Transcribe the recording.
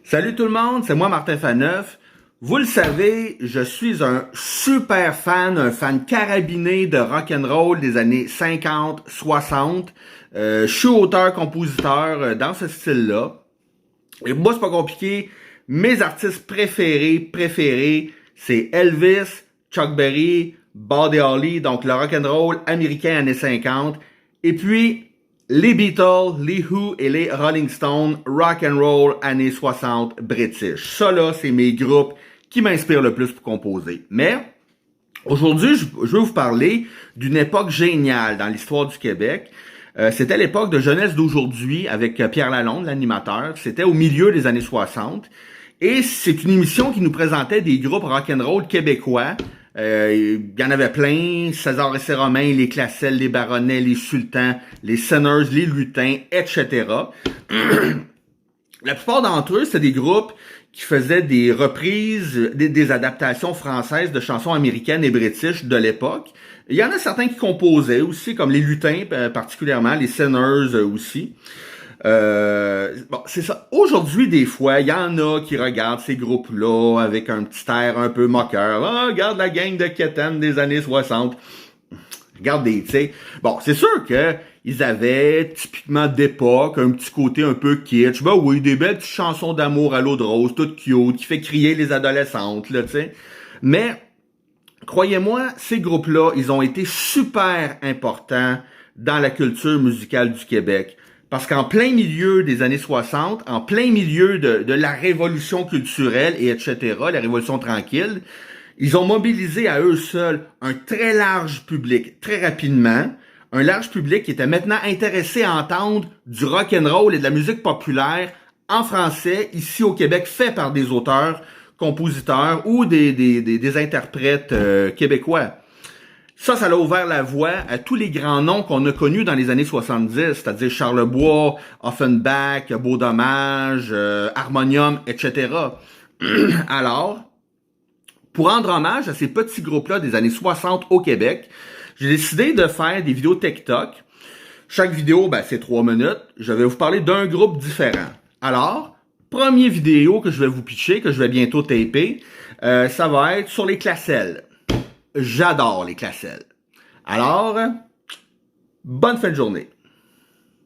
Salut tout le monde, c'est moi Martin Faneuf. Vous le savez, je suis un super fan, un fan carabiné de rock'n'roll des années 50, 60. Je suis auteur-compositeur dans ce style-là. Et moi, c'est pas compliqué. Mes artistes préférés, c'est Elvis, Chuck Berry, Buddy Holly, donc le rock'n'roll américain années 50. Et puis, les Beatles, les Who et les Rolling Stones, rock and roll années 60 british. Ça là, c'est mes groupes qui m'inspirent le plus pour composer. Mais aujourd'hui, je veux vous parler d'une époque géniale dans l'histoire du Québec. C'était l'époque de Jeunesse d'aujourd'hui avec Pierre Lalonde, l'animateur. C'était au milieu des années 60. Et c'est une émission qui nous présentait des groupes rock'n'roll québécois. Il y en avait plein, César et ses Romains, les Classels, les Baronnets, les Sultans, les Sinners, les Lutins, etc. La plupart d'entre eux, c'était des groupes qui faisaient des reprises, des adaptations françaises de chansons américaines et british de l'époque. Il y en a certains qui composaient aussi, comme les Lutins particulièrement, les Sinners aussi. Bon, c'est ça. Aujourd'hui, des fois, il y en a qui regardent ces groupes-là avec un petit air un peu moqueur. Ah, regarde la gang de Kétan des années 60. Regardez, tu sais. Bon, c'est sûr que ils avaient typiquement d'époque un petit côté un peu kitsch. Ben oui, des belles petites chansons d'amour à l'eau de rose, toutes cute, qui fait crier les adolescentes, là, tu sais. Mais, croyez-moi, ces groupes-là, ils ont été super importants dans la culture musicale du Québec. Parce qu'en plein milieu des années 60, en plein milieu de la révolution culturelle et etc., la révolution tranquille, ils ont mobilisé à eux seuls un très large public, très rapidement, un large public qui était maintenant intéressé à entendre du rock and roll et de la musique populaire en français, ici au Québec, fait par des auteurs, compositeurs ou des interprètes québécois. Ça a ouvert la voie à tous les grands noms qu'on a connus dans les années 70, c'est-à-dire Charlebois, Offenbach, Beau Dommage, Harmonium, etc. Alors, pour rendre hommage à ces petits groupes-là des années 60 au Québec, j'ai décidé de faire des vidéos TikTok. Chaque vidéo, c'est 3 minutes. Je vais vous parler d'un groupe différent. Alors, première vidéo que je vais vous pitcher, que je vais bientôt taper, ça va être sur les Classels. J'adore les Classels. Alors, bonne fin de journée.